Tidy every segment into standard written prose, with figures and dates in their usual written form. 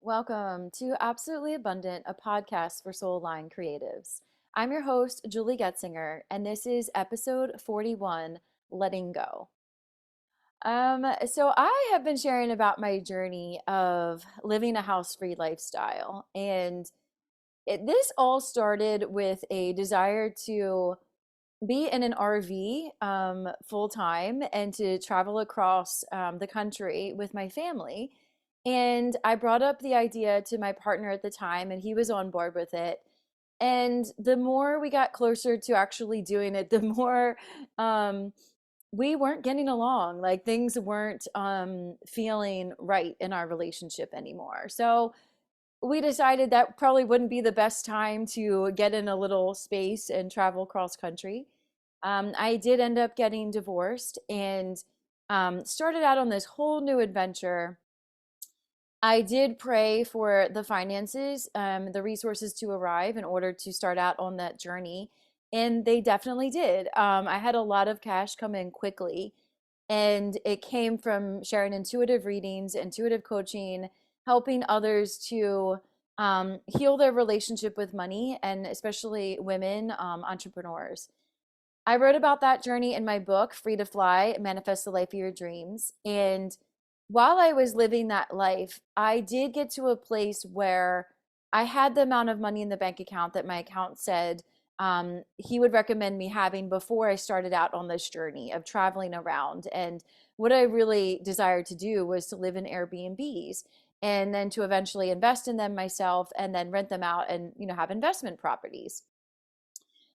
Welcome to Absolutely Abundant, a podcast for soul-aligned creatives. I'm your host, 𝐥𝐤𝐤𝐞, and this is episode 41, Letting Go. So I have been sharing about my journey of living a house-free lifestyle, and this all started with a desire to be in an RV full time and to travel across the country with my family. And I brought up the idea to my partner at the time, and he was on board with it. And the more we got closer to actually doing it, the more um, we weren't getting along. Like things weren't feeling right in our relationship anymore. So we decided that probably wouldn't be the best time to get in a little space and travel cross country. I did end up getting divorced and started out on this whole new adventure. I did pray for the finances, the resources to arrive in order to start out on that journey. And they definitely did. I had a lot of cash come in quickly. And it came from sharing intuitive readings, intuitive coaching, helping others to heal their relationship with money, and especially women entrepreneurs. I wrote about that journey in my book, Free to Fly, Manifest the Life of Your Dreams. And while I was living that life, I did get to a place where I had the amount of money in the bank account that my account said he would recommend me having before I started out on this journey of traveling around. And what I really desired to do was to live in Airbnbs and then to eventually invest in them myself and then rent them out and, have investment properties.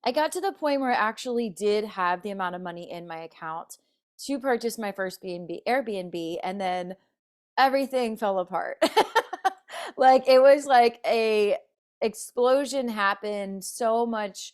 I got to the point where I actually did have the amount of money in my account to purchase my first B&B, Airbnb, and then everything fell apart. Like it was like a explosion happened, so much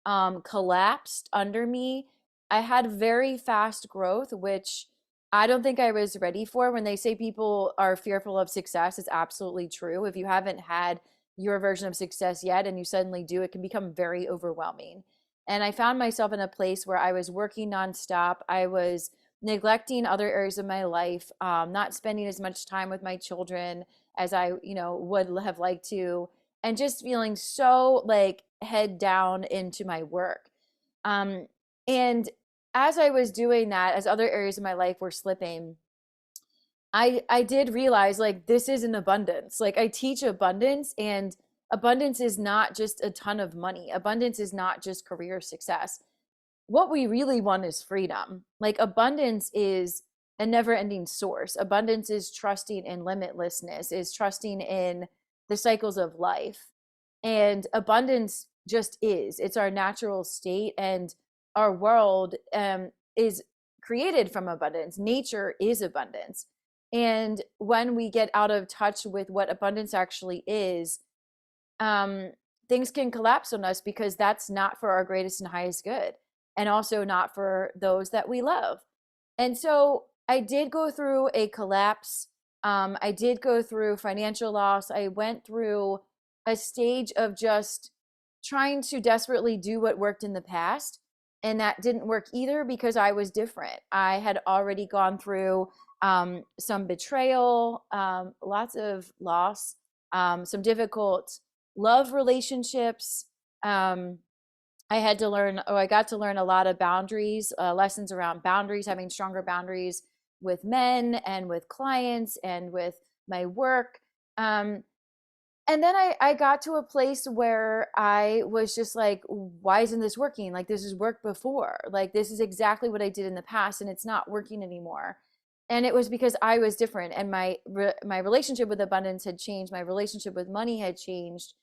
collapsed under me. I had very fast growth, which I don't think I was ready for. When they say people are fearful of success, it's absolutely true. If you haven't had your version of success yet and you suddenly do, it can become very overwhelming. And I found myself in a place where I was working nonstop. I was neglecting other areas of my life, not spending as much time with my children as I, would have liked to, and just feeling so like head down into my work. Um, and as I was doing that, as other areas of my life were slipping, I did realize like this is an abundance. Like I teach abundance, and abundance is not just a ton of money. Abundance is not just career success. What we really want is freedom. Like abundance is a never-ending source. Abundance is trusting in limitlessness, is trusting in the cycles of life. And abundance just is. It's our natural state, and our world is created from abundance. Nature is abundance. And when we get out of touch with what abundance actually is, um, things can collapse on us because that's not for our greatest and highest good, and also not for those that we love. And so I did go through a collapse. I did go through financial loss. I went through a stage of just trying to desperately do what worked in the past. And that didn't work either because I was different. I had already gone through some betrayal, lots of loss, some difficult love relationships. I had to learn, or I got to learn a lot of boundaries, lessons around boundaries, having stronger boundaries with men and with clients and with my work. And then I got to a place where I was just like, why isn't this working? Like, this has worked before. Like, this is exactly what I did in the past, and it's not working anymore. And it was because I was different, and my relationship with abundance had changed. My relationship with money had changed.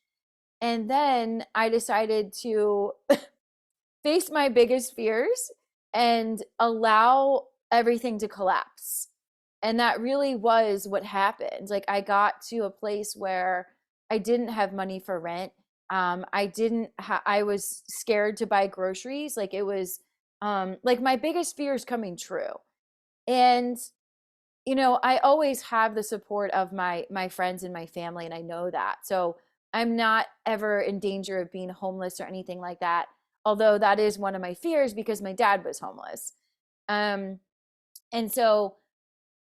And then I decided to face my biggest fears and allow everything to collapse. And that really was what happened. Like I got to a place where I didn't have money for rent. I was scared to buy groceries. Like it was like my biggest fear is coming true. And I always have the support of my friends and my family, and I know that. So I'm not ever in danger of being homeless or anything like that. Although that is one of my fears because my dad was homeless. Um, and so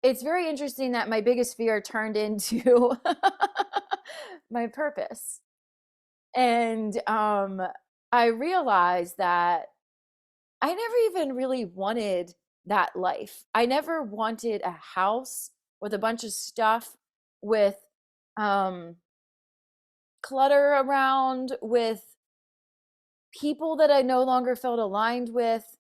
it's very interesting that my biggest fear turned into my purpose. And I realized that I never even really wanted that life. I never wanted a house with a bunch of stuff, with um, clutter around, with people that I no longer felt aligned with.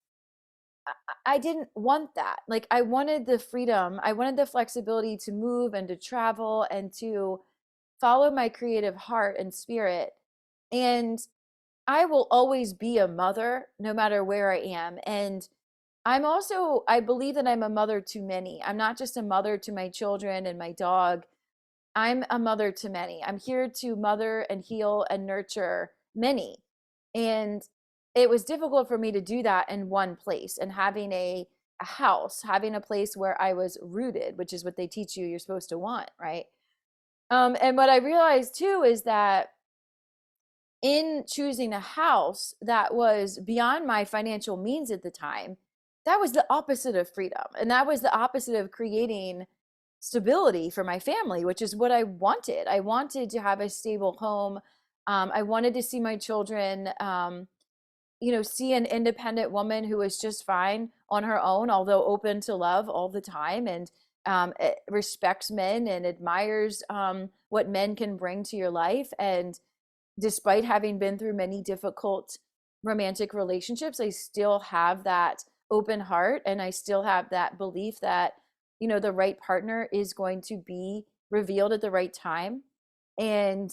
I didn't want that. Like, I wanted the freedom, I wanted the flexibility to move and to travel and to follow my creative heart and spirit. And I will always be a mother no matter where I am. And I believe that I'm a mother to many. I'm not just a mother to my children and my dog. I'm a mother to many. I'm here to mother and heal and nurture many. And it was difficult for me to do that in one place, and having a house, having a place where I was rooted, which is what they teach you you're supposed to want, right? And what I realized too is that in choosing a house that was beyond my financial means at the time, that was the opposite of freedom. And that was the opposite of creating stability for my family, which is what I wanted. I wanted to have a stable home. I wanted to see my children, see an independent woman who was just fine on her own, although open to love all the time, and respects men and admires what men can bring to your life. And despite having been through many difficult romantic relationships, I still have that open heart, and I still have that belief that, the right partner is going to be revealed at the right time. And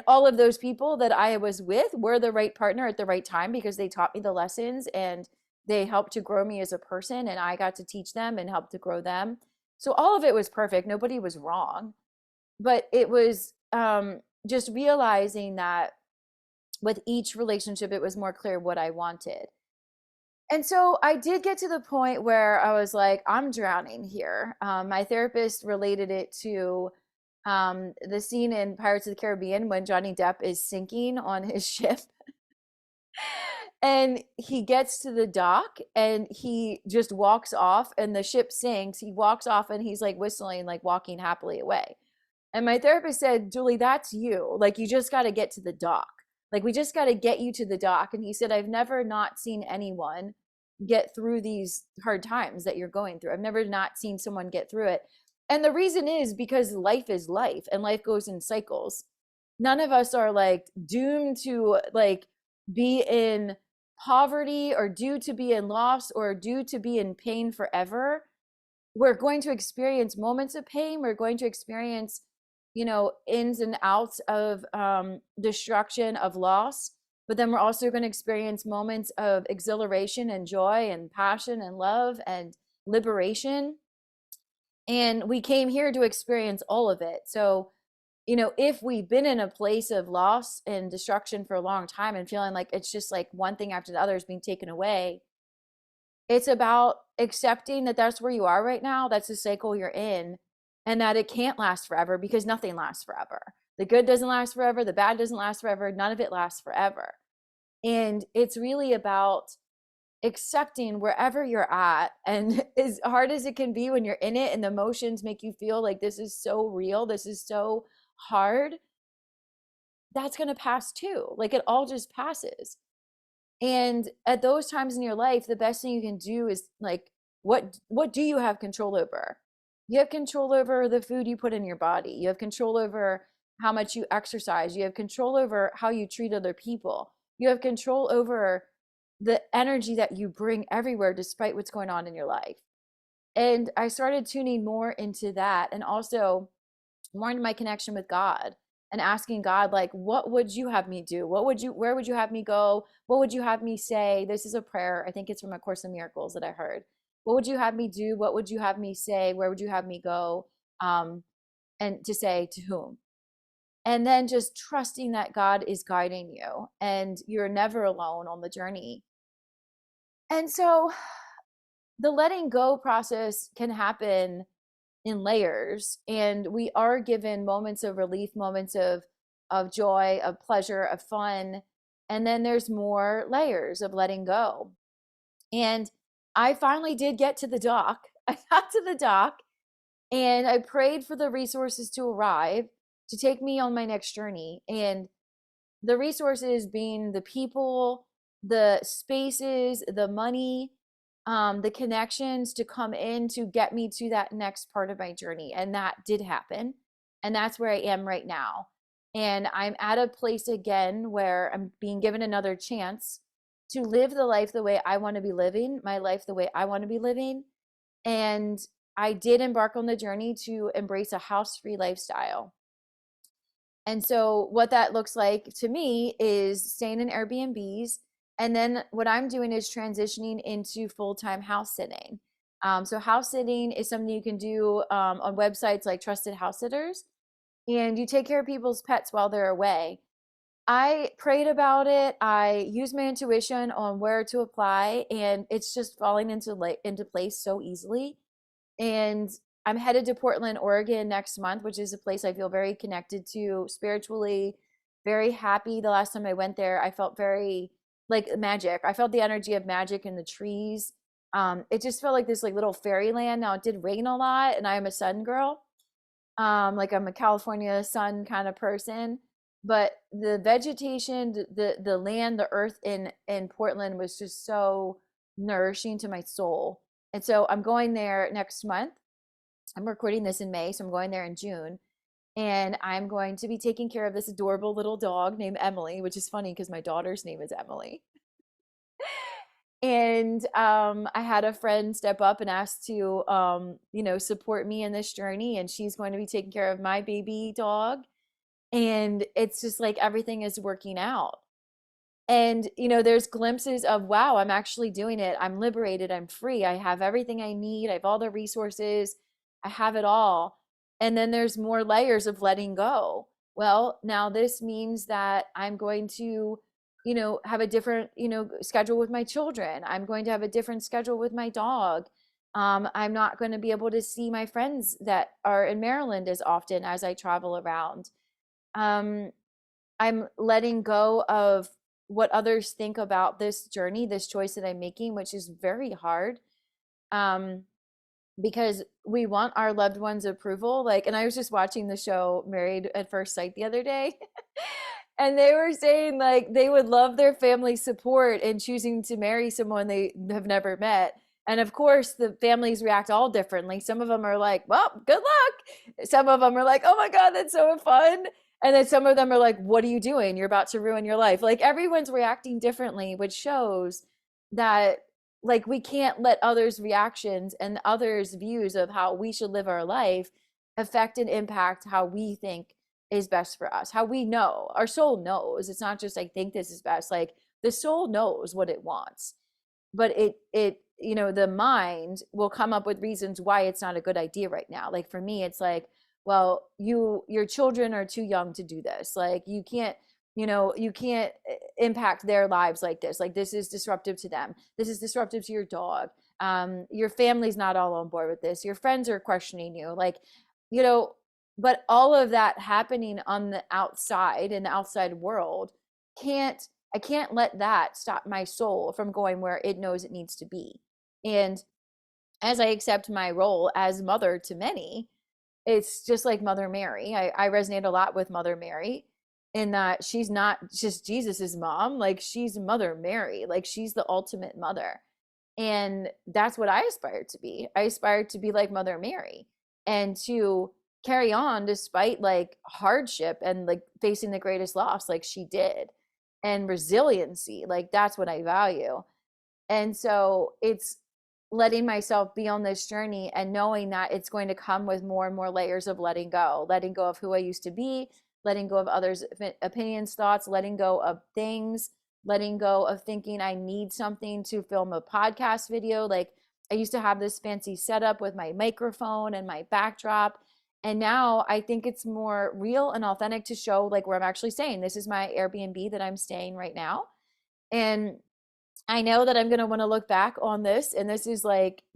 all of those people that I was with were the right partner at the right time, because they taught me the lessons and they helped to grow me as a person, and I got to teach them and help to grow them. So all of it was perfect. Nobody was wrong. But it was just realizing that with each relationship, it was more clear what I wanted. And so I did get to the point where I was like, I'm drowning here. My therapist related it to the scene in Pirates of the Caribbean when Johnny Depp is sinking on his ship. And he gets to the dock and he just walks off, and the ship sinks. He walks off and he's like whistling, like walking happily away. And my therapist said, Julie, that's you. Like, you just got to get to the dock. Like, we just got to get you to the dock. And he said, I've never not seen anyone get through these hard times that you're going through. I've never not seen someone get through it. And the reason is because life is life, and life goes in cycles. None of us are like doomed to like be in poverty, or due to be in loss, or due to be in pain forever. We're going to experience moments of pain. We're going to experience, ins and outs of destruction, of loss. But then we're also going to experience moments of exhilaration and joy and passion and love and liberation. And we came here to experience all of it. So, if we've been in a place of loss and destruction for a long time and feeling like it's just like one thing after the other is being taken away, it's about accepting that that's where you are right now. That's the cycle you're in, and that it can't last forever, because nothing lasts forever. The good doesn't last forever. The bad doesn't last forever. None of it lasts forever. And it's really about accepting wherever you're at. And as hard as it can be when you're in it and the emotions make you feel like this is so real, this is so hard, that's going to pass too. Like, it all just passes. And at those times in your life, the best thing you can do is like, what do you have control over? You have control over the food you put in your body. You have control over how much you exercise. You have control over how you treat other people. You have control over the energy that you bring everywhere, despite what's going on in your life. And I started tuning more into that, and also more into my connection with God, and asking God, like, what would you have me do? Where would you have me go? What would you have me say? This is a prayer. I think it's from A Course in Miracles that I heard. What would you have me do? What would you have me say? Where would you have me go? And to say to whom? And then just trusting that God is guiding you and you're never alone on the journey. And so the letting go process can happen in layers, and we are given moments of relief, moments of joy, of pleasure, of fun, and then there's more layers of letting go. And I finally did get to the dock. I got to the dock, and I prayed for the resources to arrive to take me on my next journey. And the resources being the people, the spaces, the money, the connections to come in to get me to that next part of my journey. And that did happen. And that's where I am right now. And I'm at a place again where I'm being given another chance to live the life the way I want to be living, my life the way I want to be living. And I did embark on the journey to embrace a house-free lifestyle. And so what that looks like to me is staying in Airbnbs. And then what I'm doing is transitioning into full-time house sitting. So house sitting is something you can do on websites like Trusted House Sitters, and you take care of people's pets while they're away. I prayed about it. I used my intuition on where to apply, and it's just falling into place so easily. And I'm headed to Portland, Oregon next month, which is a place I feel very connected to spiritually, very happy. The last time I went there, I felt very like magic. I felt the energy of magic in the trees. It just felt like this like little fairyland. Now it did rain a lot, and I am a sun girl. Like I'm a California sun kind of person, but the vegetation, the land, the earth in Portland was just so nourishing to my soul. And so I'm going there next month. I'm recording this in May, so I'm going there in June. And I'm going to be taking care of this adorable little dog named Emily, which is funny because my daughter's name is Emily. And I had a friend step up and ask to, support me in this journey. And she's going to be taking care of my baby dog. And it's just like everything is working out. And, there's glimpses of, wow, I'm actually doing it. I'm liberated. I'm free. I have everything I need. I have all the resources. I have it all. And then there's more layers of letting go. Well, now this means that I'm going to, have a different, schedule with my children. I'm going to have a different schedule with my dog. I'm not going to be able to see my friends that are in Maryland as often as I travel around. I'm letting go of what others think about this journey, this choice that I'm making, which is very hard. Because we want our loved ones' approval. And I was just watching the show Married at First Sight the other day. And they were saying they would love their family support in choosing to marry someone they have never met. And of course, the families react all differently. Some of them are like, well, good luck. Some of them are like, oh my God, that's so fun. And then some of them are like, what are you doing? You're about to ruin your life. Everyone's reacting differently, which shows that we can't let others' reactions and others' views of how we should live our life affect and impact how we think is best for us, how we know. Our soul knows. It's not just I think this is best. The soul knows what it wants, but the mind will come up with reasons why it's not a good idea right now. For me, it's well, your children are too young to do this. You can't impact their lives like this. This is disruptive to them. This is disruptive to your dog. Your family's not all on board with this. Your friends are questioning you. But all of that happening on the outside, in the outside world, I can't let that stop my soul from going where it knows it needs to be. And as I accept my role as mother to many, it's just like Mother Mary. I resonate a lot with Mother Mary in that she's not just Jesus's mom, she's Mother Mary, she's the ultimate mother. And that's what I aspire to be. I aspire to be like Mother Mary and to carry on despite hardship and facing the greatest loss she did, and resiliency. That's what I value. And so it's letting myself be on this journey and knowing that it's going to come with more and more layers of letting go of who I used to be, letting go of others' opinions, thoughts, letting go of things, letting go of thinking I need something to film a podcast video. I used to have this fancy setup with my microphone and my backdrop. And now I think it's more real and authentic to show where I'm actually staying. This is my Airbnb that I'm staying right now. And I know that I'm going to want to look back on this, and this is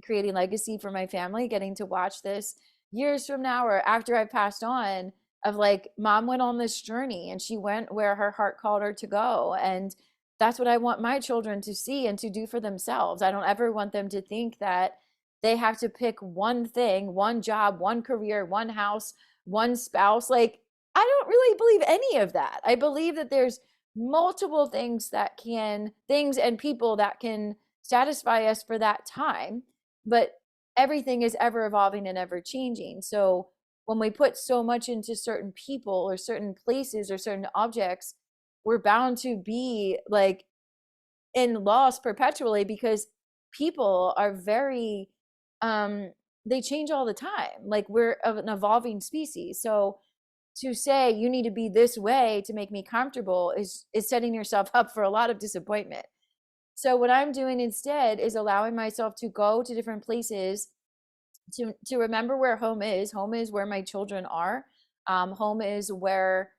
creating legacy for my family, getting to watch this years from now or after I've passed on, of mom went on this journey and she went where her heart called her to go. And that's what I want my children to see and to do for themselves. I don't ever want them to think that they have to pick one thing, one job, one career, one house, one spouse. I don't really believe any of that. I believe that there's multiple things and people that can satisfy us for that time, but everything is ever evolving and ever changing. So when we put so much into certain people or certain places or certain objects, we're bound to be like in loss perpetually, because people are very they change all the time. Like, we're of an evolving species. So to say you need to be this way to make me comfortable is setting yourself up for a lot of disappointment. So what I'm doing instead is allowing myself to go to different places, to remember where home is. Home is where my children are. Home is where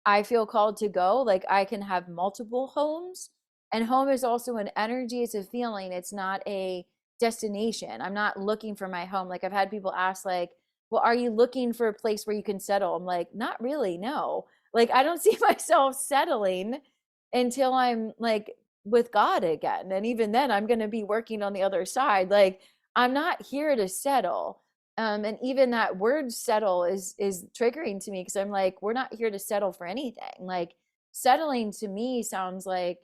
I feel called to go. Like, I can have multiple homes, and home is also an energy. It's a feeling. It's not a destination. I'm not looking for my home. Like, I've had people ask, like, well, are you looking for a place where you can settle? I'm like, not really. No. Like, I don't see myself settling until I'm like with God again. And even then, I'm going to be working on the other side. Like, I'm not here to settle. And even that word settle is triggering to me, because I'm like, we're not here to settle for anything. Like, settling to me sounds like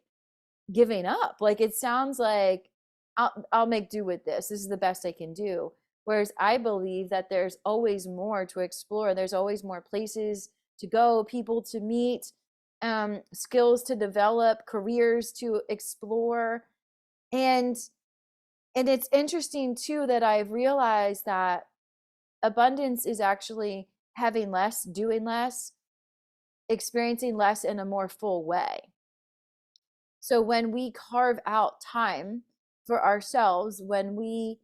giving up. Like, it sounds like I'll make do with this. This is the best I can do. Whereas I believe that there's always more to explore. There's always more places to go, people to meet, skills to develop, careers to explore. And it's interesting too that I've realized that abundance is actually having less, doing less, experiencing less in a more full way. So when we carve out time for ourselves, when we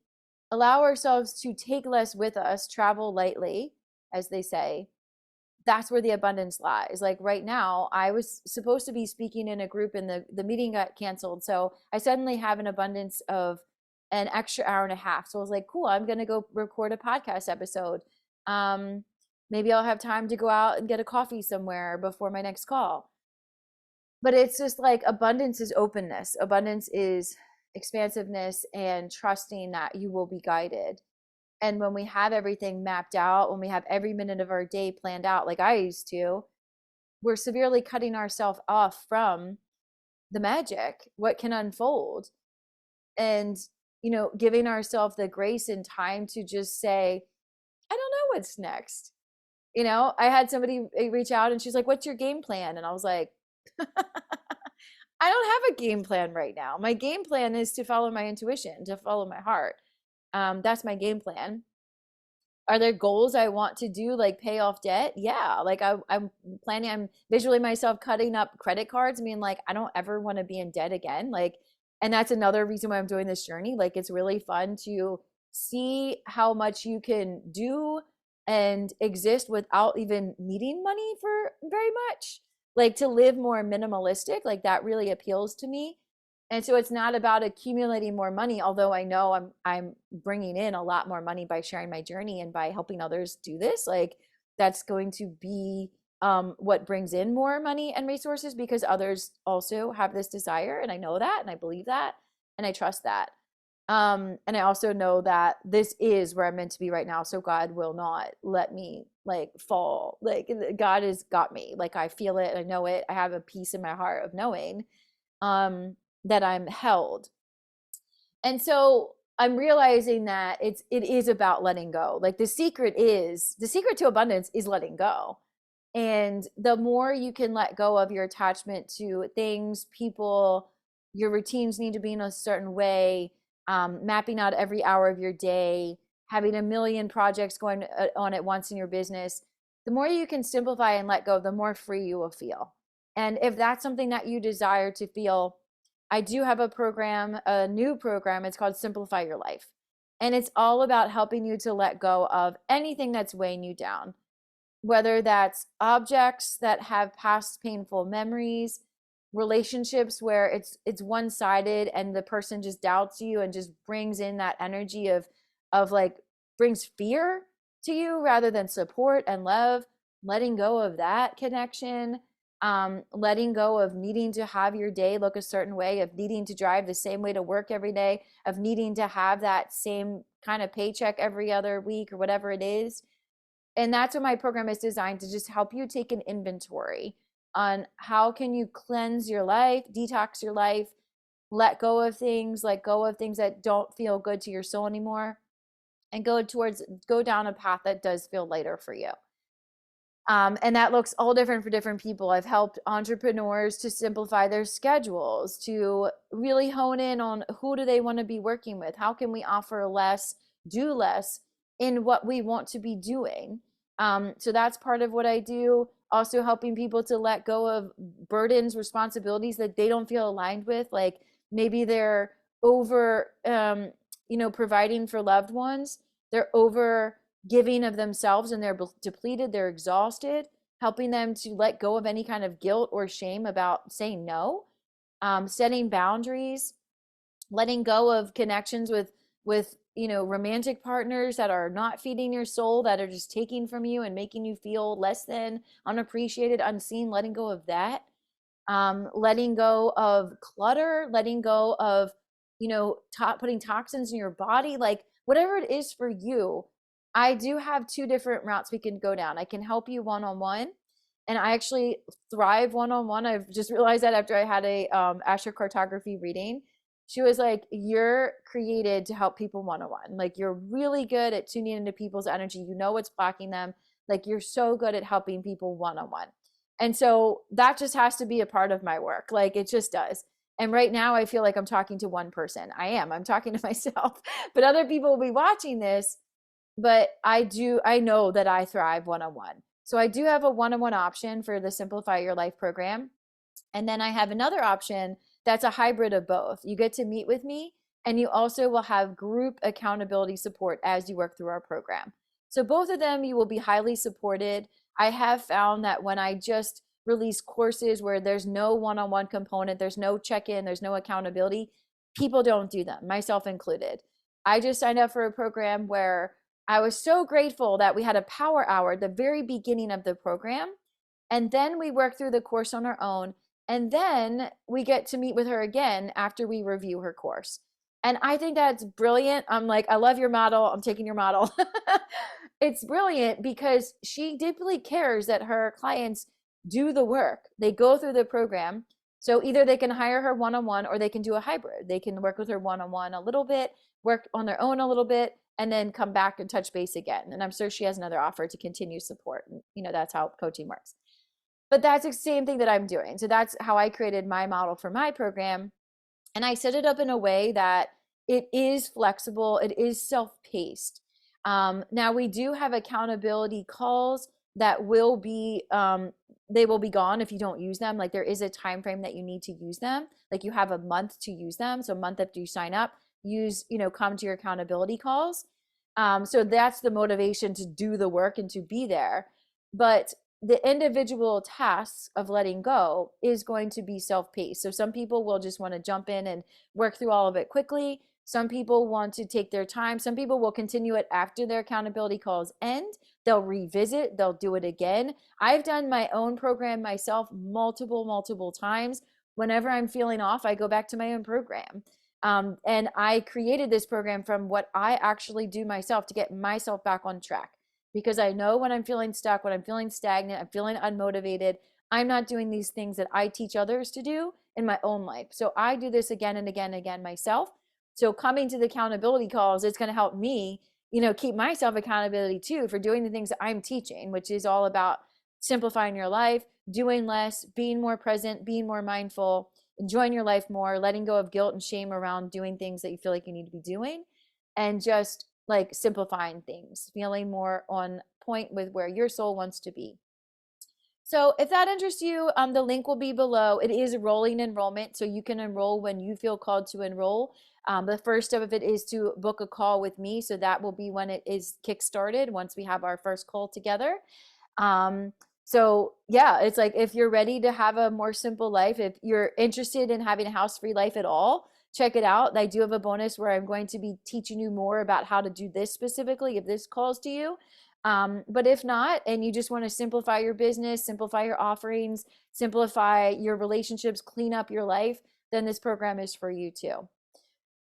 allow ourselves to take less with us, travel lightly, as they say, that's where the abundance lies. Like, right now, I was supposed to be speaking in a group, and the meeting got canceled. So I suddenly have an abundance of an extra hour and a half. So I was like, cool, I'm going to go record a podcast episode. Maybe I'll have time to go out and get a coffee somewhere before my next call. But it's just like, abundance is openness. Abundance is expansiveness and trusting that you will be guided. And when we have everything mapped out, when we have every minute of our day planned out, like I used to, we're severely cutting ourselves off from the magic, what can unfold. And, giving ourselves the grace and time to just say, I don't know what's next. I had somebody reach out, and she's like, what's your game plan? And I was like, I don't have a game plan right now. My game plan is to follow my intuition, to follow my heart. That's my game plan. Are there goals I want to do, like pay off debt? Yeah. Like, I'm visually myself cutting up credit cards, being like, I don't ever want to be in debt again. Like, and that's another reason why I'm doing this journey. Like, it's really fun to see how much you can do and exist without even needing money for very much. Like, to live more minimalistic, like, that really appeals to me. And so it's not about accumulating more money, although I know I'm bringing in a lot more money by sharing my journey and by helping others do this. Like, that's going to be what brings in more money and resources, because others also have this desire, and I know that, and I believe that, and I trust that. And I also know that this is where I'm meant to be right now. So God will not let me like fall. Like, God has got me. Like, I feel it. I know it. I have a peace in my heart of knowing that I'm held. And so I'm realizing that it is about letting go. Like, the secret to abundance is letting go. And the more you can let go of your attachment to things, people, your routines need to be in a certain way, mapping out every hour of your day, having a million projects going on at once in your business, the more you can simplify and let go, the more free you will feel. And if that's something that you desire to feel, I do have a new program. It's called Simplify Your Life. And it's all about helping you to let go of anything that's weighing you down, whether that's objects that have past painful memories, relationships where it's one-sided and the person just doubts you and just brings in that energy of like, brings fear to you rather than support and love. Letting go of that connection, letting go of needing to have your day look a certain way, of needing to drive the same way to work every day, of needing to have that same kind of paycheck every other week or whatever it is. And that's what my program is designed to just help you take an inventory on how can you cleanse your life, detox your life, let go of things, let go of things that don't feel good to your soul anymore, and go down a path that does feel lighter for you. And that looks all different for different people. I've helped entrepreneurs to simplify their schedules, to really hone in on who do they want to be working with? How can we offer less, do less in what we want to be doing? So that's part of what I do. Also helping people to let go of burdens, responsibilities that they don't feel aligned with. Like maybe they're over, providing for loved ones. They're over giving of themselves and they're depleted, they're exhausted, helping them to let go of any kind of guilt or shame about saying no, setting boundaries, letting go of connections with romantic partners that are not feeding your soul, that are just taking from you and making you feel less than, unappreciated, unseen, letting go of that. Letting go of clutter, letting go of putting toxins in your body, like whatever it is for you. I do have two different routes we can go down. I can help you one-on-one, and I actually thrive one-on-one. I've just realized that after I had a astrocartography reading. She was like, you're created to help people one-on-one. Like you're really good at tuning into people's energy. You know what's blocking them. Like you're so good at helping people one-on-one. And so that just has to be a part of my work. Like it just does. And right now I feel like I'm talking to one person. I'm talking to myself, but other people will be watching this. But I know that I thrive one-on-one. So I do have a one-on-one option for the Simplify Your Life program. And then I have another option that's a hybrid of both. You get to meet with me, and you also will have group accountability support as you work through our program. So both of them, you will be highly supported. I have found that when I just release courses where there's no one-on-one component, there's no check-in, there's no accountability, people don't do them, myself included. I just signed up for a program where I was so grateful that we had a power hour at the very beginning of the program. And then we work through the course on our own. And then we get to meet with her again after we review her course. And I think that's brilliant. I'm like, I love your model. I'm taking your model. It's brilliant because she deeply cares that her clients do the work. They go through the program. So either they can hire her one-on-one or they can do a hybrid. They can work with her one-on-one a little bit, work on their own a little bit, and then come back and touch base again. And I'm sure she has another offer to continue support. And, that's how coaching works. But that's the same thing that I'm doing. So that's how I created my model for my program. And I set it up in a way that it is flexible, it is self-paced. Now we do have accountability calls that will be they will be gone if you don't use them. Like there is a time frame that you need to use them. Like you have a month to use them. So a month after you sign up, come to your accountability calls. So that's the motivation to do the work and to be there. But the individual tasks of letting go is going to be self-paced. So some people will just want to jump in and work through all of it quickly. Some people want to take their time. Some people will continue it after their accountability calls end. They'll revisit, they'll do it again. I've done my own program myself multiple times. Whenever I'm feeling off, I go back to my own program. And I created this program from what I actually do myself to get myself back on track. Because I know when I'm feeling stuck, when I'm feeling stagnant, I'm feeling unmotivated, I'm not doing these things that I teach others to do in my own life. So I do this again and again and again myself. So coming to the accountability calls, it's going to help me, keep myself accountability too for doing the things that I'm teaching, which is all about simplifying your life, doing less, being more present, being more mindful, enjoying your life more, letting go of guilt and shame around doing things that you feel like you need to be doing, and just like simplifying things, feeling more on point with where your soul wants to be. So if that interests you, the link will be below. It is rolling enrollment, so you can enroll when you feel called to enroll. The first step of it is to book a call with me. So that will be when it is kickstarted, once we have our first call together. So yeah, it's like if you're ready to have a more simple life, if you're interested in having a house-free life at all, check it out. I do have a bonus where I'm going to be teaching you more about how to do this specifically if this calls to you. But if not, and you just want to simplify your business, simplify your offerings, simplify your relationships, clean up your life, then this program is for you too.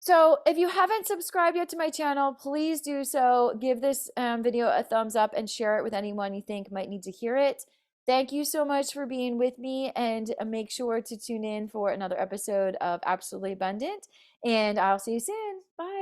So if you haven't subscribed yet to my channel, please do so. Give this video a thumbs up and share it with anyone you think might need to hear it. Thank you so much for being with me, and make sure to tune in for another episode of Absolutely Abundant, and I'll see you soon. Bye.